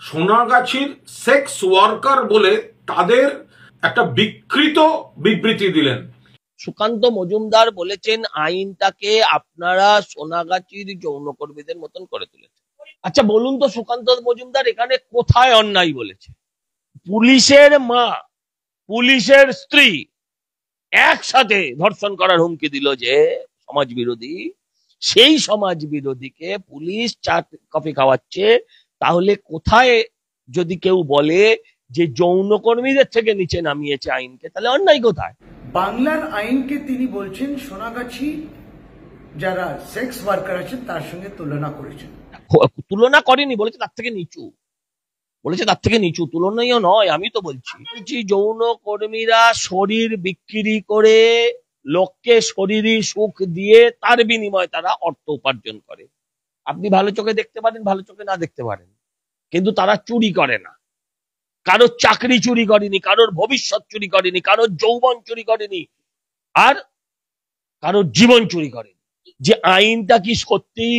সোনাগাছির sex worker বলে তাদের একটা বিকৃত বিবৃতি দিলেন। সুকান্ত মজুমদার বলেছেন আইনটাকে আপনারা সোনাগাছির যৌনকর্মীদের মতন করে তুলেছেন। আচ্ছা বলুন তো সুকান্ত মজুমদার এখানে কোথায় অন্যায় বলেছে? পুলিশের মা, পুলিশের স্ত্রী একসাথে ধর্ষণ করার হুমকি দিল যে সমাজ বিরোধী, সেই সমাজ বিরোধীকে পুলিশ চা কফি খাওয়াচ্ছে। তাহলে কোথায় যদি কেউ বলে যে যৌনকর্মীদের থেকে নিচে নামিয়েছে আইনকে, তাহলে অন্যায় কোথায়? বাংলার আইনকে তিনি বলছেন সোনাগাছি যারা সেক্স ওয়ার্কার আছেন তার সঙ্গে তুলনা করেছেন। তুলনা করেনি, বলেছে তার থেকে নিচু, বলেছে তার থেকে নিচু। তুলনাও নয়, আমি তো বলছি যৌনকর্মীরা শরীর বিক্রি করে লোককে শরীরী সুখ দিয়ে তার বিনিময়ে তারা অর্থ উপার্জন করে। আপনি ভালো চোখে দেখতে পারেন, ভালো চোখে না দেখতে পারেন, কিন্তু তারা চুরি করে না। কারোর চাকরি চুরি করেনি, কারোর ভবিষ্যৎ চুরি করেনি, কারোর যৌবন চুরি করেনি, আর কারোর জীবন চুরি করেনি। যে আইনটা কি সত্যি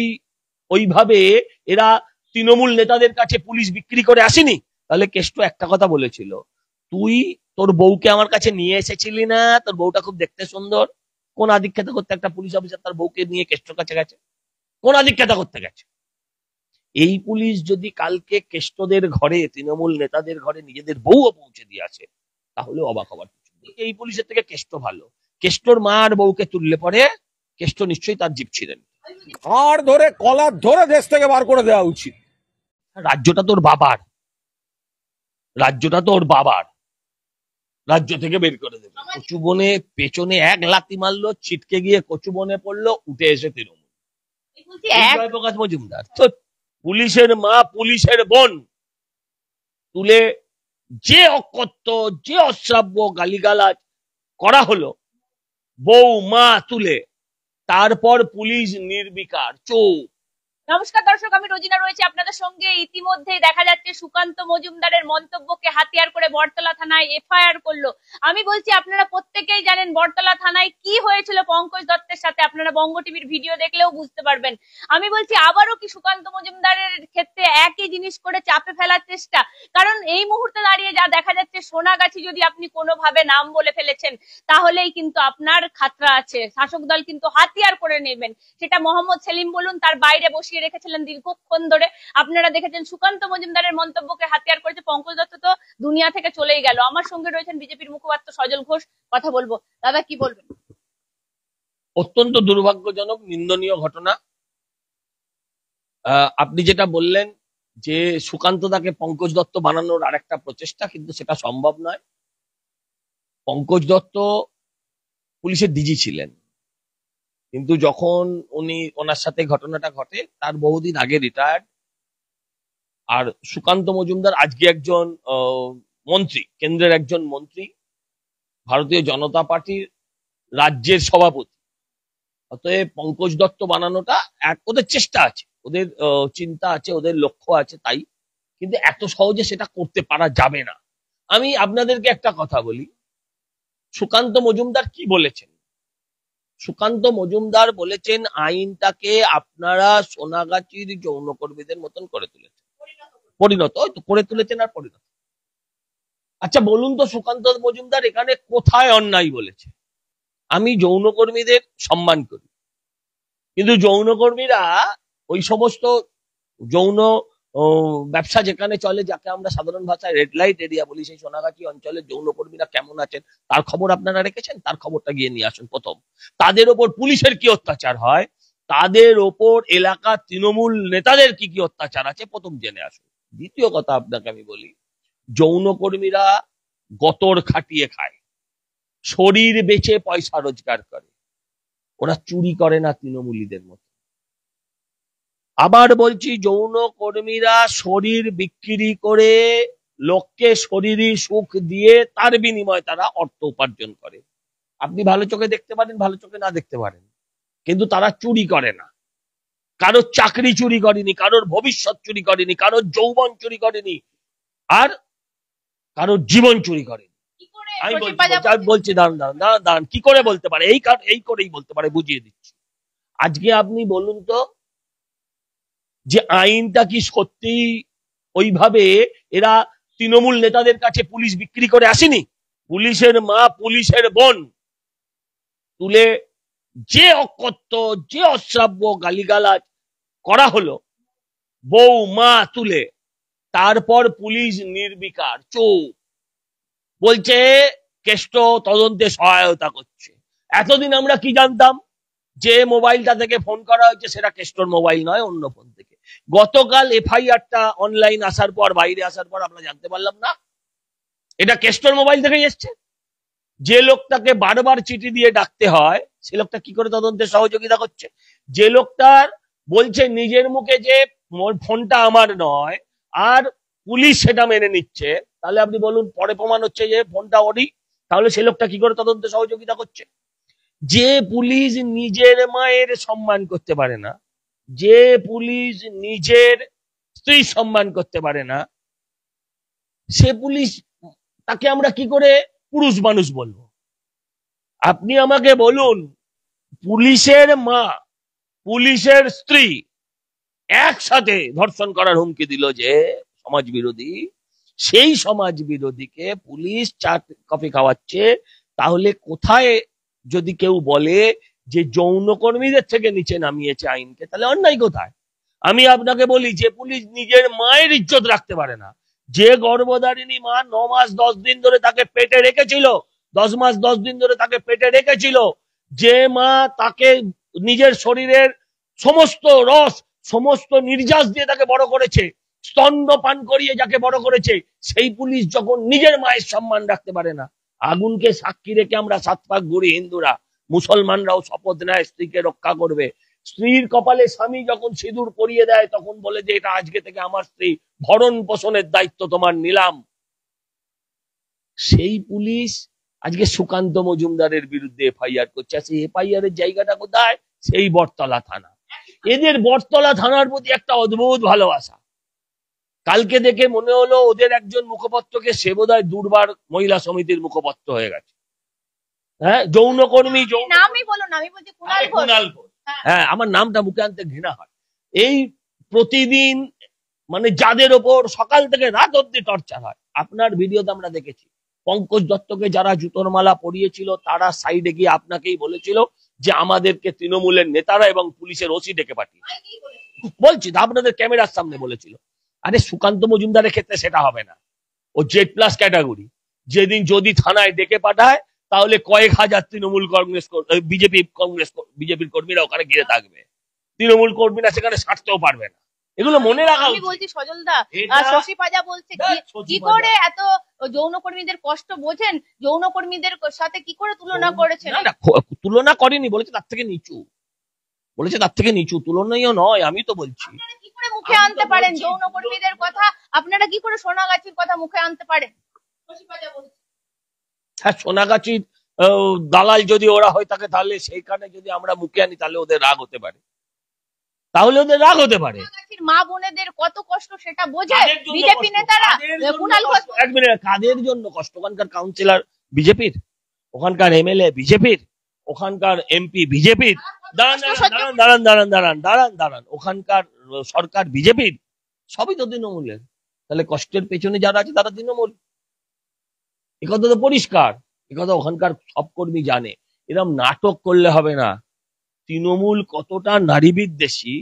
ওইভাবে এরা তৃণমূল নেতাদের কাছে পুলিশ বিক্রি করে আসেনি? তাহলে কেষ্ট একটা কথা বলেছিল, তুই তোর বউকে আমার কাছে নিয়ে এসেছিলি না, তোর বউটা খুব দেখতে সুন্দর। কোন আধিক্যতা করতে একটা পুলিশ অফিসার তার বউকে নিয়ে কেষ্টর কাছে গেছে? কোন আধিক্যতা করতে গেছে? এই পুলিশ যদি কালকে কেষ্টদের ঘরে, তৃণমূল নেতাদের ঘরে নিজেদের বউও পৌঁছে দিয়ে আসে, তাহলে অবাক হবার কিছু নেই। এই পুলিশের থেকে কেষ্ট ভালো। কেষ্টর মা আর বউকে তুললে পরে কেষ্ট নিশ্চয়ই তার জিভ ছিলেন। ঘাড় ধরে কলার ধরে দেশ থেকে বার করে দেওয়া উচিত। রাজ্যটা তোর বাবার, রাজ্যটা তোর বাবার, রাজ্য থেকে বের করে দেবে। কচু বনে পেছনে এক লাথি মারলো, ছিটকে গিয়ে কচু বনে পড়লো, উঠে এসে তৃণমূল। জয়প্রকাশ মজুমদার তো পুলিশের মা, পুলিশের বোন তুলে যে অকথ্য, যে অশ্রাব্য গালিগালাজ করা হলো, বউ মা তুলে, তারপর পুলিশ নির্বিকার চুপ। নমস্কার দর্শক, আমি রোজিনা রয়েছে আপনাদের সঙ্গে। ইতিমধ্যেই দেখা যাচ্ছে সুকান্ত মজুমদারের মন্তব্যকে হাতিয়ার করে বটতলা থানায় এফআইআর করলো। আমি বলছি আপনারা প্রত্যেকেই জানেন বটতলা থানায় কি হয়েছিল পঙ্কজ দত্তের সাথে, আপনারা বঙ্গ টিভির ভিডিও দেখলেও বুঝতে পারবেন। আমি বলছি আবারও কি সুকান্ত মজুমদারের ক্ষেত্রে একই জিনিস করে চাপে ফেলার চেষ্টা? কারণ এই মুহূর্তে দাঁড়িয়ে যা দেখা যাচ্ছে, সোনাগাছি যদি আপনি কোনোভাবে নাম বলে ফেলেছেন তাহলেই কিন্তু আপনার খাতরা আছে, শাসক দল কিন্তু হাতিয়ার করে নেবেন। সেটা মোহাম্মদ সেলিম বলুন, তার বাইরে বসিয়ে রেখেছিলেন দীর্ঘক্ষণ ধরে। আপনারা দেখেছেন সুকান্ত মজুমদারের মন্তব্যকে হাতিয়ার করেছে পঙ্কজ দত্ত, তো দুনিয়া থেকে চলেই গেল। আমার সঙ্গে রয়েছেন বিজেপির মুখপাত্র সজল ঘোষ, কথা বলবো। দাদা কি বলবেন? অত্যন্ত দুর্ভাগ্যজনক, নিন্দনীয় ঘটনা। আপনি যেটা বললেন যে সুকান্ত দাকে পঙ্কজ দত্ত বানানোর আরেকটা প্রচেষ্টা, কিন্তু সেটা সম্ভব নয়। পঙ্কজ দত্ত পুলিশের ডিজি ছিলেন, কিন্তু যখন ওনার সাথে ঘটনাটা ঘটে তার বহুদিন আগে রিটায়ার্ড। আর সুকান্ত মজুমদার আজকে একজন মন্ত্রী, কেন্দ্রের একজন মন্ত্রী, ভারতীয় জনতা পার্টির রাজ্যের সভাপতি। অতএব পঙ্কজ দত্ত বানানোটা ওদের চেষ্টা আছে, ওদের চিন্তা আছে, ওদের লক্ষ্য আছে, তাই। কিন্তু এত সহজে সেটা করতে পারা যাবে না। আমি আপনাদেরকে একটা কথা বলি, সুকান্ত মজুমদার কি বলেছেন। সুকান্ত মজুমদার বলেছেন আইনটাকে আপনারা সোনাগাছির যৌনকর্মীদের মতন করে তুলেছেন, পরিণত করে তুলেছেন আর পরিণত। আচ্ছা বলুন তো সুকান্ত মজুমদার এখানে কোথায় অন্যায় বলেছে? আমি যৌনকর্মীদের সম্মান করি, কিন্তু যৌনকর্মীরা ওই সমস্ত যৌন ব্যবসা যেখানে চলে, যাকে আমরা সাধারণ ভাষায় রেড লাইট এরিয়া বলি, সেই সোনাগাছি অঞ্চলের যৌনকর্মীরা কেমন আছেন তার খবর আপনারা রেখেছেন? তার খবরটা গিয়ে নিয়ে আসুন। প্রথম, তাদের ওপর পুলিশের কি অত্যাচার হয়, তাদের ওপর এলাকার তৃণমূল নেতাদের কি কি অত্যাচার আছে, প্রথম জেনে আসুন। দ্বিতীয় কথা আপনাকে আমি বলি, যৌনকর্মীরা গতর খাটিয়ে খায়, শরীর বেচে পয়সা রোজগার করে, ওরা চুরি করে না তৃণমূলীদের মতো। আবার বলছি, যৌনকর্মীরা শরীর বিক্রি করে লোককে শরীরী সুখ দিয়ে তার বিনিময়ে তারা অর্থ উপার্জন করে। আপনি ভালো চোখে দেখতে পারেন, ভালো চোখে না দেখতে পারেন, কিন্তু তারা চুরি করে না। কারোর চাকরি চুরি করেনি, কারোর ভবিষ্যৎ চুরি করেনি, কারোর যৌবন চুরি করেনি, আর কারোর জীবন চুরি করেনি। আমি বলছি দাঁড়ান, কি করে বলতে পারে? এই করেই বলতে পারে, বুঝিয়ে দিচ্ছি। আজকে আপনি বলুন তো যে আইনটা কি সত্যি ওইভাবে এরা তৃণমূল নেতাদের কাছে পুলিশ বিক্রি করে আসেনি। পুলিশের মা, পুলিশের বোন তুলে যে অকথ্য, যে অশ্রাব্য গালিগালাজ করা হলো, বউ মা তুলে, তারপর পুলিশ নির্বিকার চুপ, বলছে কেষ্ট তদন্তে সহায়তা করছে। এতদিন আমরা কি জানতাম? যে মোবাইলটা থেকে ফোন করা হয়েছে সেটা কেষ্টর মোবাইল নয়, অন্য ফোন থেকে। গতকাল এফআইআরটা অনলাইন আসার পর, বাইরে আসার পর আমরা জানতে পারলাম না এটা কেষ্টর মোবাইল থেকেই এসছে। যে লোকটাকে বারবার চিঠি দিয়ে ডাকতে হয় সে লোকটা কি করে তদন্তে সহযোগিতা করছে? যে লোকটার বলছে নিজের মুখে যে ফোনটা আমার নয়, আর পুলিশ সেটা মেনে নিচ্ছে, তাহলে আপনি বলুন পরে প্রমাণ হচ্ছে যে ফোনটা ওরই, তাহলে সে লোকটা কি করে তদন্তে সহযোগিতা করছে? যে পুলিশ নিজের মায়ের সম্মান করতে পারে না, যে পুলিশ নিজের স্ত্রী সম্মান করতে পারে না, সে পুলিশ, তাকে আমরা কি করে পুরুষ মানুষ বলবো? আপনি আমাকে বলুন, পুলিশের মা, পুলিশের স্ত্রী একসাথে ধর্ষণ করার হুমকি দিল যে সমাজ বিরোধী, সেই সমাজ বিরোধীকে পুলিশ চা কফি খাওয়াচ্ছে, তাহলে কোথায় যদি কেউ বলে যে যৌনকর্মীদের থেকে নিচে নামিয়েছে আইনকে, তাহলে অন্যায় কোথায়? আমি আপনাকে বলি, যে পুলিশ নিজের মায়ের ইজ্জত রাখতে পারে না, যে গর্ভধারিণী মা 9 মাস 10 দিন ধরে তাকে পেটে রেখেছিল, 10 মাস 10 দিন ধরে তাকে পেটে রেখেছিল, যে মা তাকে নিজের শরীরের সমস্ত রস, সমস্ত নির্যাস দিয়ে তাকে বড় করেছে, স্তন্যপান করিয়ে যাকে বড় করেছে, সেই পুলিশ যখন নিজের মায়ের সম্মান রাখতে পারে না, আগুনকে সাক্ষী রেখে আমরা 7 পাক ঘুরি হিন্দুরা, মুসলমানরাও শপথ নেয় স্ত্রীকে রক্ষা করবে। স্ত্রীর কপালে স্বামী যখন সিঁদুর পরিয়ে দেয় তখন বলে যে এটা আজকে থেকে আমার স্ত্রী, ভরণ পোষণের দায়িত্ব তোমার নিলাম। সেই পুলিশ আজকে সুকান্ত মজুমদারের বিরুদ্ধে এফআইআর করছে। সেই এফআইআর এর জায়গাটা কোথায়? সেই বটতলা থানা। এদের বটতলা থানার প্রতি একটা অদ্ভুত ভালোবাসা। কালকে দেখে মনে হলো ওদের একজন মুখপাত্রকে সে বোধহয় দুর্বার মহিলা সমিতির মুখপাত্র হয়ে গেছে। হ্যাঁ, যৌনকর্মী, নামই বলুন, আমি বলছি কুণাল ঘোষ। হ্যাঁ, আমার নামটা মুখে আনতে ঘৃণা হয়। এই প্রতিদিন মানে যাদের ওপর সকাল থেকে রাত অব্দি টর্চার হয়, আপনার ভিডিওতে আমরা দেখেছি পঙ্কজ দত্তকে যারা জুতোর মালা পরিয়েছিল তারা সাইডে গিয়ে আপনাকেই বলেছিল যে আমাদেরকে তৃণমূলের নেতারা এবং পুলিশের ওসি ডেকে পাঠিয়ে, বলছি আপনাদের ক্যামেরার সামনে বলেছিল। আরে সুকান্ত মজুমদারের ক্ষেত্রে সেটা হবে না, ও জেড প্লাস ক্যাটাগরি। যেদিন যদি থানায় ডেকে পাঠায় তাহলে কয়েক হাজার তৃণমূল কংগ্রেস, বিজেপির কর্মীরা ওখানে ঘিরে থাকবে, তৃণমূল কর্মীরা সেখানে সারতেও পারবে না। এগুলো মনে রাখা উচিত। আমি বলছি সজলদা, শশী পাজা বলছে কি করে এত যৌনকর্মীদের কষ্ট বোঝেন, যৌনকর্মীদের সাথে কি করে তুলনা করেছেন? না, তুলনা করেনি, বলেছে তার থেকে নিচু, বলেছে তার থেকে নিচু, তুলনাও নয়। আমি তো বলছি আপনারা কি করে মুখে আনতে পারেন যৌনকর্মীদের কথা? আপনারা কি করে সোনাগাছির কথা মুখে আনতে পারেন? শশী পাজা বলছে, হ্যাঁ, সোনাগাছির দালাল যদি ওরা হয়ে থাকে তাহলে সেইখানে যদি আমরা মুখে আনি তাহলে ওদের রাগ হতে পারে, সোনাগাছির মা বোনেদের কত কষ্ট সেটা বোঝে বিজেপি নেতারা। কুণাল ঘোষ, এক মিনিট, কাদের জন্য কষ্ট? ওখানকার কাউন্সিলর বিজেপির, ওখানকার এমএলএ বিজেপির, ওখানকার এমপি বিজেপির, দাঁড়ান, ওখানকার সরকার বিজেপির, সবই তো তৃণমূলের। তাহলে কষ্টের পেছনে যারা আছে তারা তৃণমূল, একথা তো পরিষ্কার, একথা ওখানকার সব কর্মী জানে। এরকম নাটক করলে হবে না। তৃণমূল কতটা নারী বিদ্বেষী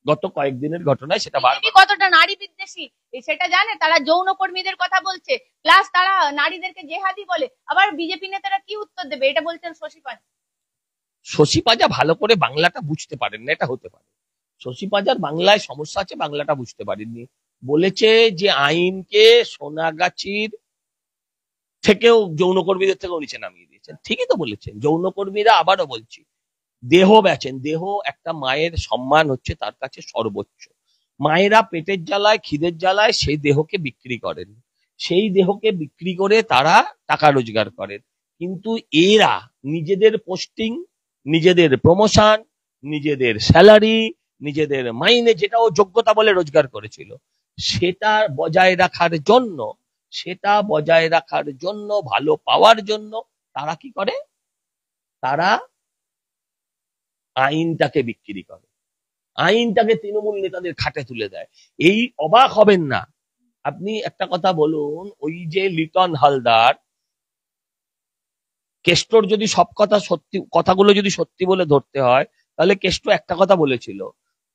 গত কয়েকদিনের ঘটনায় সেটা কতটা নারী বিদ্বেষী সেটা জানে। তারা যৌনকর্মীদের কথা বলছে, প্লাস তারা নারীদেরকে জেহাদি বলে। আবার বিজেপি নেতারা কি উত্তর দেবে? এটা বলছেন শশী পাজা। শশী পাজা ভালো করে বাংলাটা বুঝতে পারেন না, এটা হতে পারে। শশী পাজার বাংলায় সমস্যা আছে, বাংলাটা বুঝতে পারেননি। বলেছে যে আইনকে সোনাগাছির থেকেও যৌনকর্মীদের থেকেও নিচে নামিয়ে দিয়েছেন। ঠিকই তো বলেছেন। যৌনকর্মীরা, আবারও বলছি, দেহ বেচেন। দেহ একটা মায়ের সম্মান হচ্ছে তার কাছে সর্বোচ্চ। মায়েরা পেটের জ্বালায়, খিদের জ্বালায় সেই দেহকে বিক্রি করেন, সেই দেহকে বিক্রি করে তারা টাকা রোজগার করেন। কিন্তু এরা নিজেদের পোস্টিং, নিজেদের প্রমোশন, নিজেদের স্যালারি, নিজেদের মাইনে, যেটাও যোগ্যতা বলে রোজগার করেছিল, সেটা বজায় রাখার জন্য, ভালো পাওয়ার জন্য তারা কি করে? তারা আইনটাকে বিক্রি করে, আইনটাকে তৃণমূল নেতাদের খাটে তুলে দেয়। এই অবাক হবেন না আপনি একটা কথা বলুন, ওই যে লিটন হালদার, কেষ্টর যদি সব কথা সত্যি, কথাগুলো যদি সত্যি বলে ধরতে হয়, তাহলে কেষ্ট একটা কথা বলেছিল,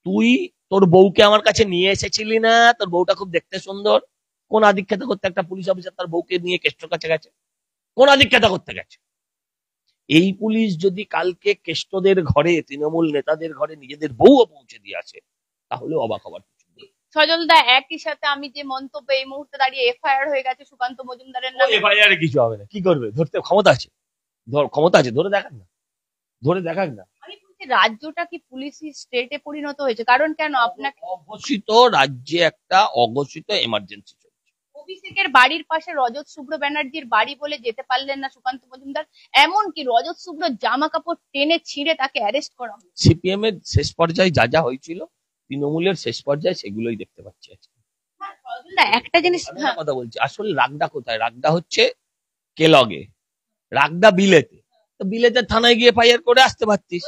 তুই তোর বউকে আমার কাছে নিয়ে এসেছিলি না, তোর বউটা খুব দেখতে সুন্দর। কোন আধিক্যতা করতে একটা পুলিশ অফিসার তার বউকে নিয়ে কেষ্টর কাছে গেছে? কোন আধিক্যতা করতে গেছে? এই পুলিশ যদি কালকে কেষ্টদের ঘরে, তৃণমূল নেতাদের ঘরে নিজেদের বউও পৌঁছে দিয়ে আসে, তাহলে অবাক হবার কিছু নেই। সজল দা, একই সাথে আমি যে মন্তব্য, এই মুহূর্তে দাঁড়িয়ে এফআইআর হয়ে গেছে সুকান্ত মজুমদারের নামে। এফআইআর এ কিছু হবে না, কি করবে? ধরতে ক্ষমতা আছে, ক্ষমতা আছে, ধরে দেখাক না, ধরে দেখাক না। আমি বলছি, রাজ্যটা কি পুলিশি স্টেটে পরিণত হয়েছে? কারণ কেন আপনাকে অঘোষিত রাজ্যে একটা অঘোষিত এমার্জেন্সি চলছে। অভিষেকের বাড়ির পাশে রজত শুভ্র ব্যানার্জির বাড়ি বলে যেতে পারলেন না সুকান্ত মজুমদার। এমনকি রজত শুভ্র জামা কাপড় টেনে ছিঁড়ে তাকে অ্যারেস্ট করা হলো। সিপিএম এর শেষ পর্যায়ে যা যা হয়েছিল, তৃণমূলের শেষ পর্যায়ে সেগুলোই দেখতে পাচ্ছি আজকে। সজল দা, একটা জিনিস, আমি একটা কথা বলছি, আসলে রাগটা কোথায়? রাগটা হচ্ছে কেলগে, রাগটা বিলেতে। তো বিলেতে থানায় গিয়ে এফআইআর করে আসতে পারতিস।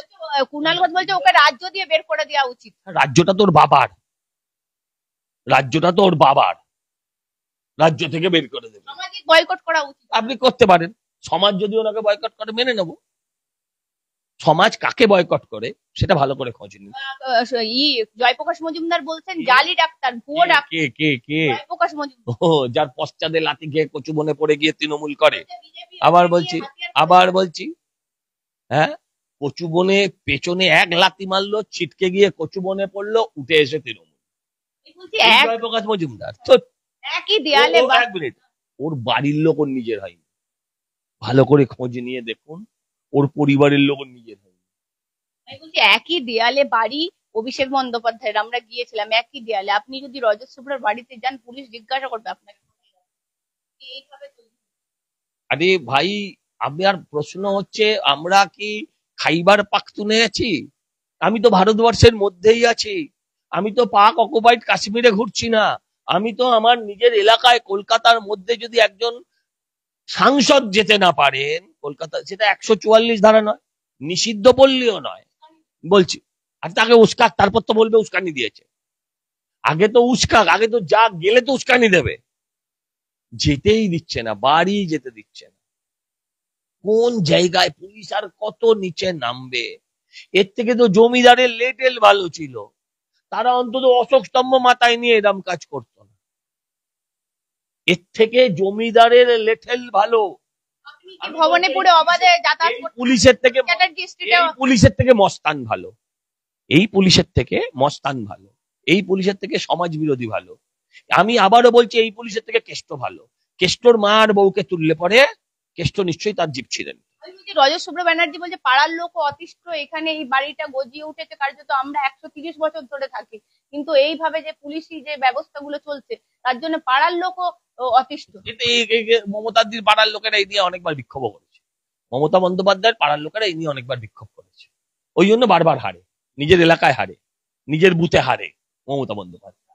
কুণাল ঘোষ বলছে ওকে রাজ্য দিয়ে বের করে দেওয়া উচিত। রাজ্যটা তোর বাবার, রাজ্যটা তোর বাবার, রাজ্য থেকে বের করে দেবে। সামাজিক বয়কট করা উচিত। আপনি করতে পারেন, সমাজ যদি ওনাকে বয়কট করে মেনে নেব। সমাজ কাকে বয়কট করে সেটা ভালো করে খোঁজ নিন। জয়প্রকাশ মজুমদার বলছেন জালি ডাক্তার, ভুয়ো ডাক্তার। কে কে কে? জয়প্রকাশ মজুমদার, ও, যার পশ্চাদে লাথি খেয়ে কচু বনে পড়ে গিয়ে তৃণমূল করে। আবার বলছি, হ্যাঁ, কচু বনে পেছনে এক লাথি মারলো, ছিটকে গিয়ে কচু বনে পড়লো, উঠে এসে তৃণমূল। বলছি এই এক জয়প্রকাশ মজুমদার তো একই দেয়ালে এক মিনিট, ওর বাড়ির লোক ওর নিজের হয়নি। ভালো করে খোঁজ নিয়ে দেখুন, ওর পরিবারের লোক ওর নিজের হয়নি। আমি বলছি একই দেয়ালে বাড়ি অভিষেক বন্দ্যোপাধ্যায়ের, আমরা গিয়েছিলাম একই দেয়ালে। আপনি যদি রজত শুভ্রর বাড়িতে যান, পুলিশ জিজ্ঞাসা করবে আপনাকে। এইভাবে চলছে। আরে ভাই, আমার প্রশ্ন হচ্ছে, আমরা কি খাইবার পাখতুনে আছি? আমি তো ভারতবর্ষের মধ্যেই আছি, আমি তো পাক অকুপাইড কাশ্মীরে ঘুরছি না। আমি তো আমার নিজের এলাকায় কলকাতার মধ্যে যদি একজন সাংসদ যেতে না পারেন কলকাতা, সেটা 144 ধারা নয়, নিষিদ্ধ পল্লীও নয়, বলছি। আর তাকে উস্কাক, তারপর তো বলবে উস্কানি দিয়েছে। আগে তো উস্কাক, আগে তো যা গেলে তো উস্কানি দেবে। যেতেই দিচ্ছে না, বাড়ি যেতে দিচ্ছে না। কোন জায়গায় পুলিশ আর কত নিচে নামবে? এর থেকে তো জমিদারের লেটেল ভালো ছিল, তারা অন্তত অশোক স্তম্ভ মাথায় নিয়ে এরম কাজ করতো না। এর থেকে জমিদারের লেটেল ভালো। আপনি কি ভবনে পুরো অবাধে যাতায়াত এই করতে পুলিশের থেকে, চ্যাটার্জি স্ট্রিটে? এই পুলিশের থেকে মস্তান ভালো, এই পুলিশের থেকে মস্তান ভালো, এই পুলিশের থেকে সমাজ বিরোধী ভালো। আমি আবারও বলছি, এই পুলিশের থেকে কেষ্ট ভালো। কেষ্টর মা আর বউকে তুললে পরে কেষ্ট নিশ্চয়ই তার জীব ছিলেন। আমি বলছি, রজত শুভ্র ব্যানার্জি বলছে পাড়ার লোক অতিষ্ঠ, এখানে এই বাড়িটা গজিয়ে উঠেছে কার্যত আমরা 130 বছর ধরে থাকি, কিন্তু এইভাবে যে পুলিশি যে ব্যবস্থাগুলো চলছে তার জন্য পাড়ার লোকও অতিষ্ঠ। মমতাদির পাড়ার লোকেরা এই নিয়ে অনেকবার বিক্ষোভ করেছে, মমতা বন্দ্যোপাধ্যায়ের পাড়ার লোকেরা এই নিয়ে অনেকবার বিক্ষোভ করেছে। ওই জন্য বারবার হারে, নিজের এলাকায় হারে, নিজের বুথে হারে মমতা বন্দ্যোপাধ্যায়।